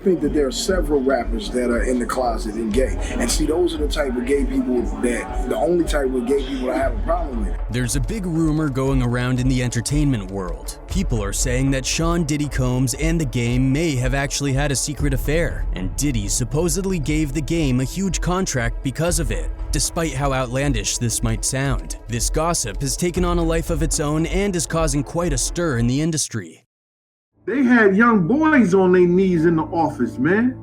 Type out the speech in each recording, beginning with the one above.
think that there are several rappers that are in the closet and gay. And see, those are the type of gay people the only type of gay people I have a problem with. There's a big rumor going around in the entertainment world. People are saying that Sean Diddy Combs and The Game may have actually had a secret affair, and Diddy supposedly gave The Game a huge contract because of it. Despite how outlandish this might sound, this gossip has taken on a life of its own and is causing quite a stir in the industry. They had young boys on their knees in the office, man.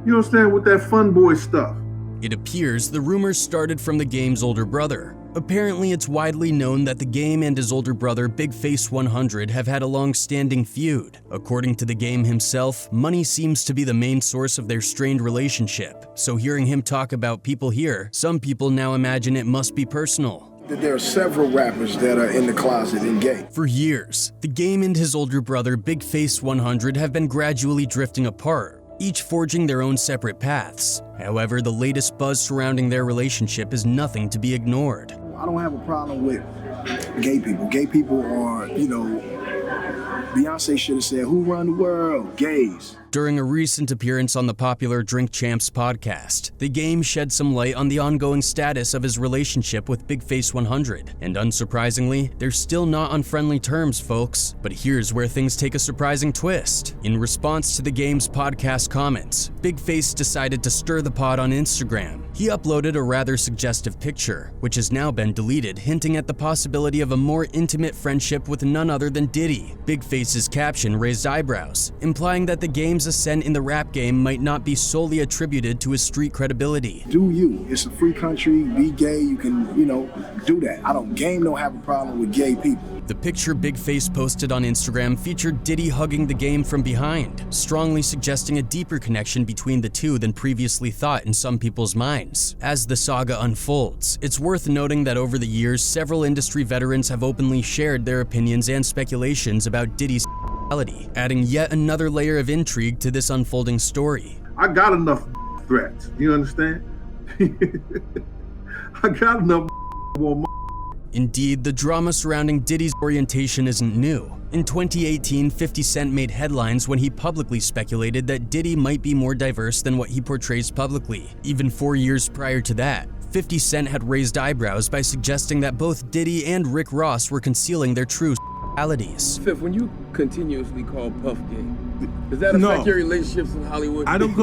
You understand, with that fun boy stuff. It appears the rumors started from The Game's older brother. Apparently, it's widely known that The Game and his older brother, Big Face 100, have had a long-standing feud. According to The Game himself, money seems to be the main source of their strained relationship. So hearing him talk about people here, some people now imagine it must be personal. There are several rappers that are in the closet and gay. For years, The Game and his older brother, Big Face 100, have been gradually drifting apart, each forging their own separate paths. However, the latest buzz surrounding their relationship is nothing to be ignored. I don't have a problem with gay people. Gay people are, Beyonce should have said, who run the world? Gays. During a recent appearance on the popular Drink Champs podcast, The Game shed some light on the ongoing status of his relationship with Big Face 100. And unsurprisingly, they're still not on friendly terms, folks. But here's where things take a surprising twist. In response to The Game's podcast comments, Big Face decided to stir the pot on Instagram. He uploaded a rather suggestive picture, which has now been deleted, hinting at the possibility of a more intimate friendship with none other than Diddy. Big Face's caption raised eyebrows, implying that The Game's ascent in the rap game might not be solely attributed to his street credibility. Do you. It's a free country. Be gay. You can, do that. Game don't have a problem with gay people. The picture Big Face posted on Instagram featured Diddy hugging The Game from behind, strongly suggesting a deeper connection between the two than previously thought in some people's minds. As the saga unfolds, it's worth noting that over the years, several industry veterans have openly shared their opinions and speculations about Diddy's adding yet another layer of intrigue to this unfolding story. I got enough threats, you understand? I got enough more. Indeed, the drama surrounding Diddy's orientation isn't new. In 2018, 50 Cent made headlines when he publicly speculated that Diddy might be more diverse than what he portrays publicly. Even 4 years prior to that, 50 Cent had raised eyebrows by suggesting that both Diddy and Rick Ross were concealing their true sexualities. Fifth, when you continuously call Puff gay, does that affect your relationships in Hollywood? I don't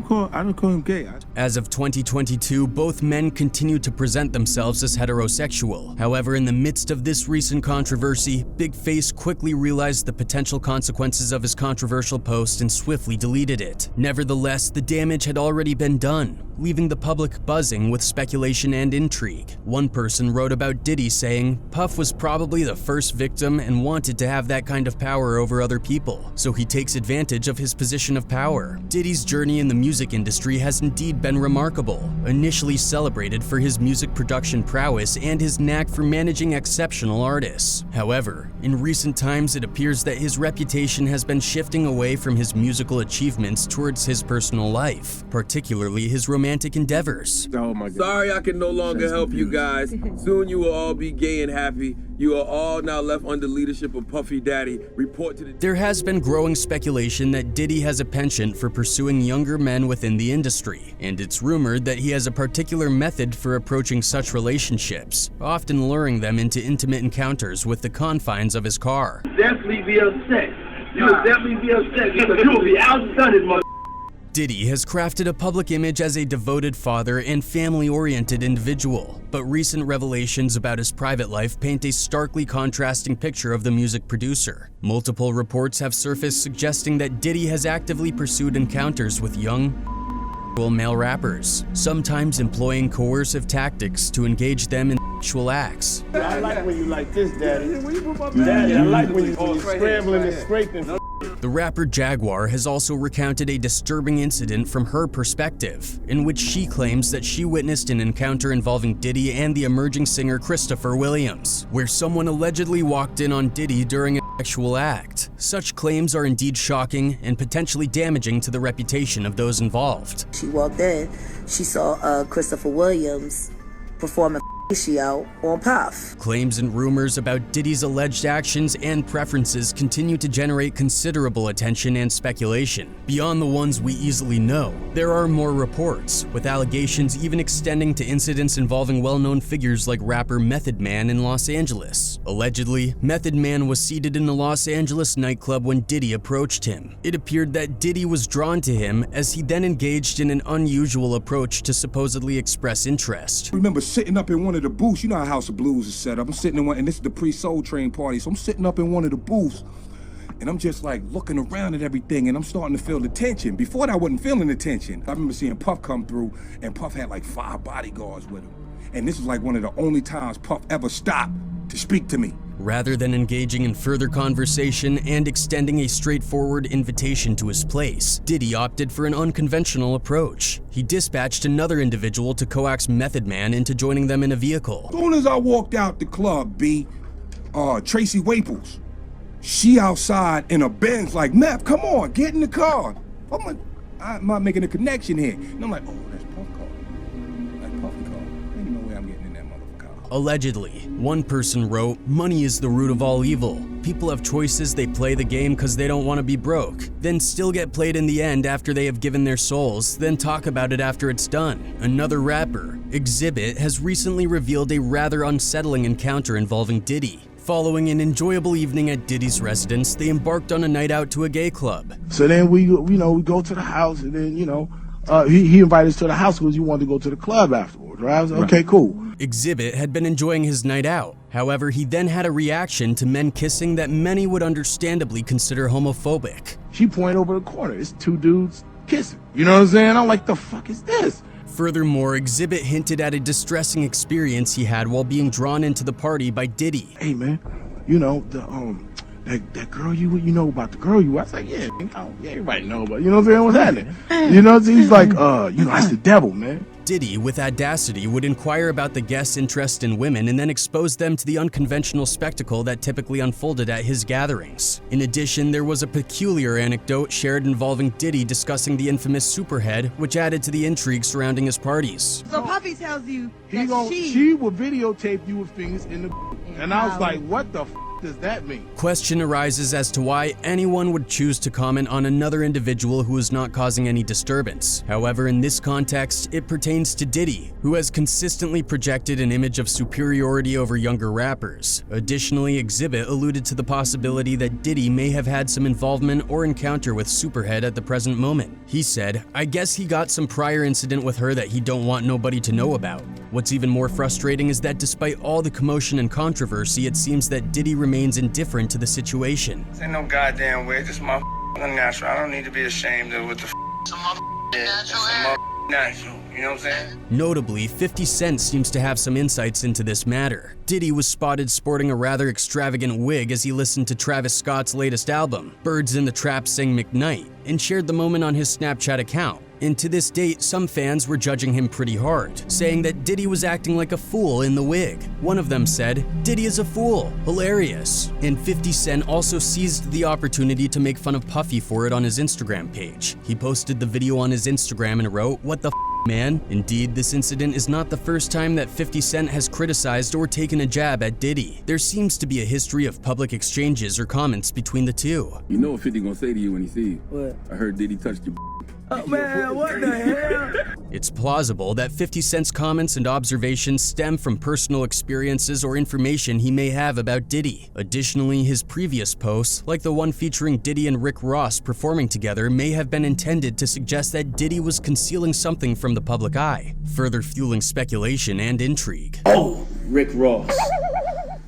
call him gay. As of 2022, both men continue to present themselves as heterosexual. However, in the midst of this recent controversy, Big Face quickly realized the potential consequences of his controversial post and swiftly deleted it. Nevertheless, the damage had already been done, leaving the public buzzing with speculation and intrigue. One person wrote about Diddy saying, Puff was probably the first victim and wanted to have that kind of power over other people, so he takes advantage of his position of power. Diddy's journey in the music industry has indeed been remarkable, initially celebrated for his music production prowess and his knack for managing exceptional artists. However, in recent times it appears that his reputation has been shifting away from his musical achievements towards his personal life, particularly his romantic endeavors. Oh my God. Sorry I can no longer help you guys. Soon you will all be gay and happy. You are all now left under leadership of Puffy Daddy. Report to the... There has been growing speculation that Diddy has a penchant for pursuing younger men within the industry, and it's rumored that he has a particular method for approaching such relationships, often luring them into intimate encounters with the confines of his car. Definitely be upset. You'll definitely be upset because you will be outstunned, mother. Diddy has crafted a public image as a devoted father and family-oriented individual, but recent revelations about his private life paint a starkly contrasting picture of the music producer. Multiple reports have surfaced suggesting that Diddy has actively pursued encounters with young male rappers, sometimes employing coercive tactics to engage them in sexual acts. I like when you like this, Daddy. Daddy, I like when you scrambling and scraping. The rapper Jaguar has also recounted a disturbing incident from her perspective, in which she claims that she witnessed an encounter involving Diddy and the emerging singer Christopher Williams, where someone allegedly walked in on Diddy during a sexual act. Such claims are indeed shocking and potentially damaging to the reputation of those involved. She walked in, she saw Christopher Williams performing ratio on Puff. Claims and rumors about Diddy's alleged actions and preferences continue to generate considerable attention and speculation. Beyond the ones we easily know, there are more reports, with allegations even extending to incidents involving well-known figures like rapper Method Man in Los Angeles. Allegedly, Method Man was seated in a Los Angeles nightclub when Diddy approached him. It appeared that Diddy was drawn to him as he then engaged in an unusual approach to supposedly express interest. I remember sitting up in one of the booths. You know how House of Blues is set up. I'm sitting in one, and this is the pre-Soul Train party, so I'm sitting up in one of the booths, and I'm just like looking around at everything, and I'm starting to feel the tension. Before that, I wasn't feeling the tension. I remember seeing Puff come through, and Puff had like 5 bodyguards with him. And this was like one of the only times Puff ever stopped to speak to me. Rather than engaging in further conversation and extending a straightforward invitation to his place, Diddy opted for an unconventional approach. He dispatched another individual to coax Method Man into joining them in a vehicle. As soon as I walked out the club, Tracy Waples, she outside in a Benz like, Meth, come on, get in the car. I'm not making a connection here. And I'm like, oh, that's Puff car. That's Puff car. Ain't no way I'm getting in that motherfucker car. Allegedly, one person wrote, "Money is the root of all evil. People have choices, they play the game because they don't want to be broke, then still get played in the end after they have given their souls, then talk about it after it's done." Another rapper, Exhibit, has recently revealed a rather unsettling encounter involving Diddy. Following an enjoyable evening at Diddy's residence, they embarked on a night out to a gay club. So then we go to the house, and then, he invited us to the house because he wanted to go to the club afterwards, right? I was like, okay, cool. Exhibit had been enjoying his night out. However, he then had a reaction to men kissing that many would understandably consider homophobic. She pointed over the corner. It's 2 dudes kissing. You know what I'm saying? I'm like, the fuck is this? Furthermore, Exhibit hinted at a distressing experience he had while being drawn into the party by Diddy. Hey man, that girl you know about the girl you. I was like, yeah, everybody know, but you know what I'm saying? What's happening? You know, he's like, that's the devil, man. Diddy, with audacity, would inquire about the guests' interest in women and then expose them to the unconventional spectacle that typically unfolded at his gatherings. In addition, there was a peculiar anecdote shared involving Diddy discussing the infamous Superhead, which added to the intrigue surrounding his parties. So Puffy tells you that she will videotape you with fingers in the and I was like, what the does that mean? Question arises as to why anyone would choose to comment on another individual who is not causing any disturbance. However, in this context, it pertains to Diddy, who has consistently projected an image of superiority over younger rappers. Additionally, Exhibit alluded to the possibility that Diddy may have had some involvement or encounter with Superhead at the present moment. He said, "I guess he got some prior incident with her that he don't want nobody to know about." What's even more frustrating is that despite all the commotion and controversy, it seems that Diddy remains indifferent to the situation. This ain't no goddamn way. This is my unnatural. I don't need to be ashamed of what the natural. You know what I'm saying? Notably, 50 Cent seems to have some insights into this matter. Diddy was spotted sporting a rather extravagant wig as he listened to Travis Scott's latest album, Birds in the Trap Sing McKnight, and shared the moment on his Snapchat account. And to this date, some fans were judging him pretty hard, saying that Diddy was acting like a fool in the wig. One of them said, "Diddy is a fool, hilarious." And 50 Cent also seized the opportunity to make fun of Puffy for it on his Instagram page. He posted the video on his Instagram and wrote, "What the f***, man?" Indeed, this incident is not the first time that 50 Cent has criticized or taken a jab at Diddy. There seems to be a history of public exchanges or comments between the two. You know what 50 gonna say to you when he see you? What? I heard Diddy touched your Oh man, what the hell? It's plausible that 50 Cent's comments and observations stem from personal experiences or information he may have about Diddy. Additionally, his previous posts, like the one featuring Diddy and Rick Ross performing together, may have been intended to suggest that Diddy was concealing something from the public eye, further fueling speculation and intrigue. Oh, Rick Ross.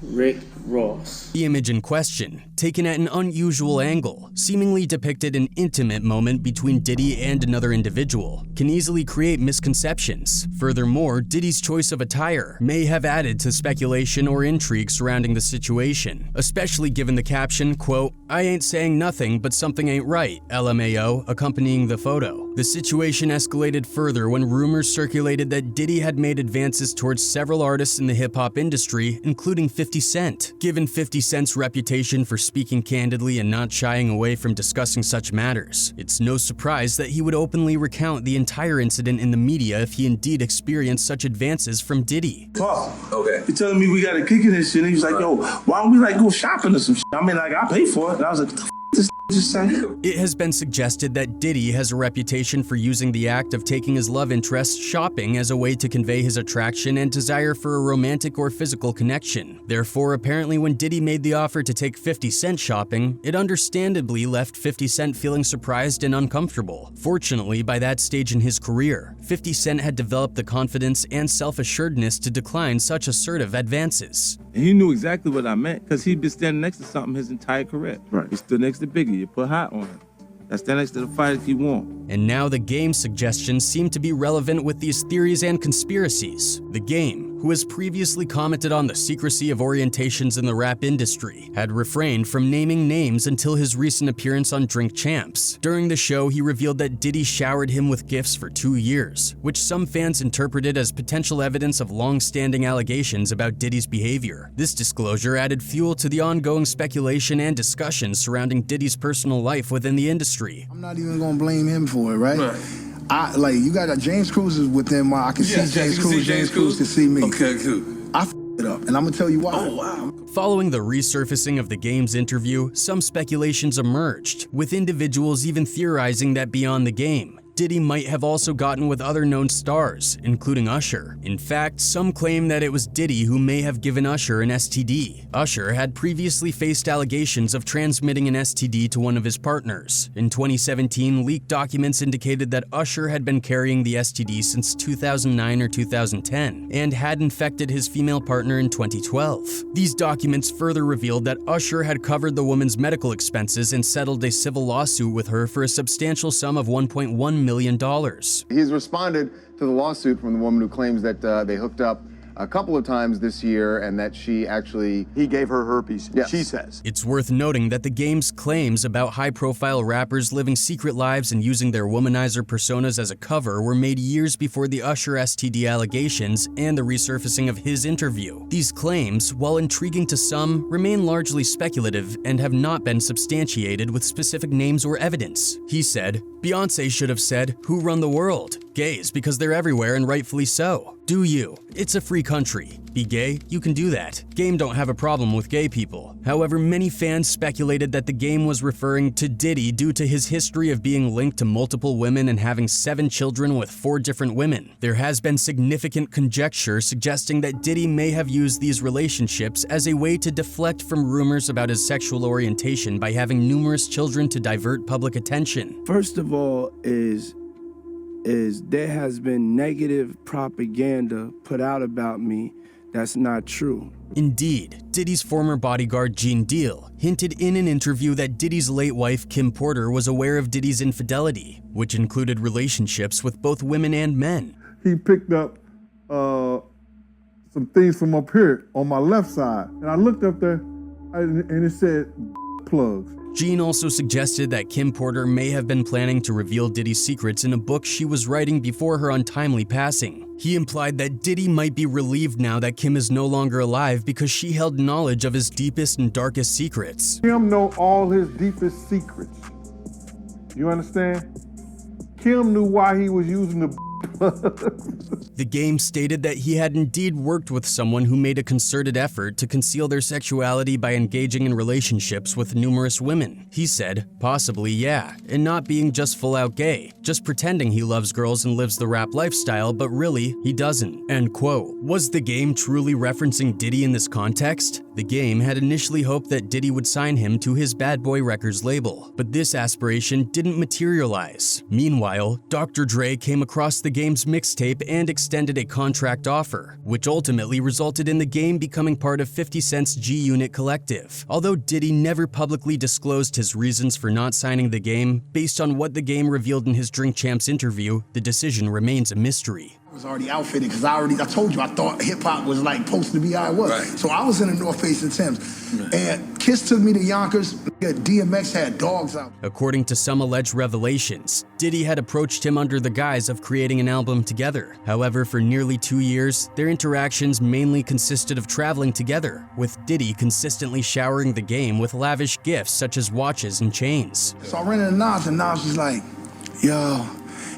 Rick Ross. The image in question, taken at an unusual angle, seemingly depicted an intimate moment between Diddy and another individual, can easily create misconceptions. Furthermore, Diddy's choice of attire may have added to speculation or intrigue surrounding the situation, especially given the caption, quote, "I ain't saying nothing, but something ain't right, LMAO," accompanying the photo. The situation escalated further when rumors circulated that Diddy had made advances towards several artists in the hip-hop industry, including 50 Cent. Given 50 Cent's reputation for speaking candidly and not shying away from discussing such matters, it's no surprise that he would openly recount the entire incident in the media if he indeed experienced such advances from Diddy. Okay. He telling me we got to kick it and shit. And he was like, yo, why don't we like go shopping or some shit? I mean, like, I pay for it. And I was like, what the f this just saying? It has been suggested that Diddy has a reputation for using the act of taking his love interest shopping as a way to convey his attraction and desire for a romantic or physical connection. Therefore, apparently when Diddy made the offer to take 50 Cent shopping, it understandably left 50 Cent feeling surprised and uncomfortable. Fortunately, by that stage in his career, 50 Cent had developed the confidence and self-assuredness to decline such assertive advances. And he knew exactly what I meant because he'd been standing next to something his entire career. Right. He stood next to Biggie. You put hot on him. That's the next to the fighters he won. And now the Game suggestions seem to be relevant with these theories and conspiracies. The Game, who has previously commented on the secrecy of orientations in the rap industry, had refrained from naming names until his recent appearance on Drink Champs. During the show, he revealed that Diddy showered him with gifts for 2 years, which some fans interpreted as potential evidence of long-standing allegations about Diddy's behavior. This disclosure added fuel to the ongoing speculation and discussion surrounding Diddy's personal life within the industry. I'm not even gonna blame him for it, right? I like you got James Cruz is within my. I can see James Cruz. James Cruz can see me. Okay, cool. I it up, and I'm gonna tell you why. Oh, wow. Following the resurfacing of the Game's interview, some speculations emerged, with individuals even theorizing that beyond the Game, Diddy might have also gotten with other known stars, including Usher. In fact, some claim that it was Diddy who may have given Usher an STD. Usher had previously faced allegations of transmitting an STD to one of his partners. In 2017, leaked documents indicated that Usher had been carrying the STD since 2009 or 2010, and had infected his female partner in 2012. These documents further revealed that Usher had covered the woman's medical expenses and settled a civil lawsuit with her for a substantial sum of $1.1 million. He's responded to the lawsuit from the woman who claims that they hooked up a couple of times this year and that he gave her herpes, yes. She says. It's worth noting that the Game's claims about high-profile rappers living secret lives and using their womanizer personas as a cover were made years before the Usher STD allegations and the resurfacing of his interview. These claims, while intriguing to some, remain largely speculative and have not been substantiated with specific names or evidence. He said, "Beyonce should have said, 'Who run the world?' Gays, because they're everywhere and rightfully so. Do you? It's a free country. Be gay? You can do that. Game don't have a problem with gay people." However, many fans speculated that the Game was referring to Diddy due to his history of being linked to multiple women and having 7 children with 4 different women. There has been significant conjecture suggesting that Diddy may have used these relationships as a way to deflect from rumors about his sexual orientation by having numerous children to divert public attention. First of all is there has been negative propaganda put out about me that's not true. Indeed, Diddy's former bodyguard Gene Deal hinted in an interview that Diddy's late wife Kim Porter was aware of Diddy's infidelity, which included relationships with both women and men. He picked up some things from up here on my left side, and I looked up there, and it said plugs. Gene also suggested that Kim Porter may have been planning to reveal Diddy's secrets in a book she was writing before her untimely passing. He implied that Diddy might be relieved now that Kim is no longer alive because she held knowledge of his deepest and darkest secrets. Kim know all his deepest secrets. You understand? Kim knew why he was using the The Game stated that he had indeed worked with someone who made a concerted effort to conceal their sexuality by engaging in relationships with numerous women. He said, possibly yeah, and not being just full-out gay, just pretending he loves girls and lives the rap lifestyle, but really, he doesn't. End quote. Was The Game truly referencing Diddy in this context? The Game had initially hoped that Diddy would sign him to his Bad Boy Records label, but this aspiration didn't materialize. Meanwhile, Dr. Dre came across The Game's mixtape and extended a contract offer, which ultimately resulted in The Game becoming part of 50 Cent's G-Unit collective. Although Diddy never publicly disclosed his reasons for not signing The Game, based on what The Game revealed in his Drink Champs interview, the decision remains a mystery. I was already outfitted because I told you I thought hip hop was like supposed to be how it was. Right. So I was in the North Face and Tim's, and Kiss took me to Yonkers. DMX had dogs out. According to some alleged revelations, Diddy had approached him under the guise of creating an album together. However, for nearly 2 years, their interactions mainly consisted of traveling together, with Diddy consistently showering the game with lavish gifts such as watches and chains. So I ran into Nas, and Nas was like, yo.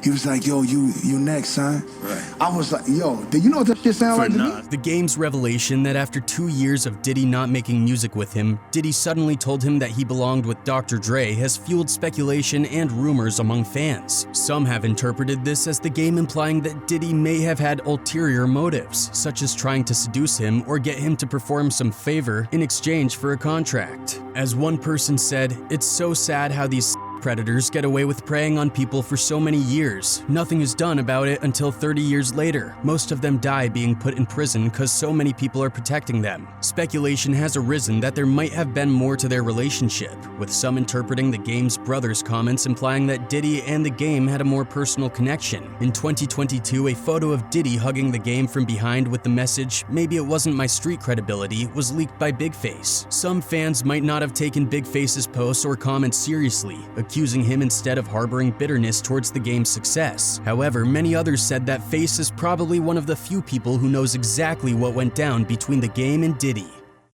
He was like, yo, you next, son. Right. I was like, yo, do you know what that shit sound like to me? The Game's revelation that after 2 years of Diddy not making music with him, Diddy suddenly told him that he belonged with Dr. Dre has fueled speculation and rumors among fans. Some have interpreted this as the Game implying that Diddy may have had ulterior motives, such as trying to seduce him or get him to perform some favor in exchange for a contract. As one person said, it's so sad how these predators get away with preying on people for so many years. Nothing is done about it until 30 years later. Most of them die being put in prison because so many people are protecting them. Speculation has arisen that there might have been more to their relationship, with some interpreting the Game's brother's comments implying that Diddy and the Game had a more personal connection. In 2022, a photo of Diddy hugging the Game from behind with the message, "Maybe it wasn't my street credibility," was leaked by Big Face. Some fans might not have taken Big Face's posts or comments seriously, accusing him instead of harboring bitterness towards the Game's success. However, many others said that Face is probably one of the few people who knows exactly what went down between the Game and Diddy.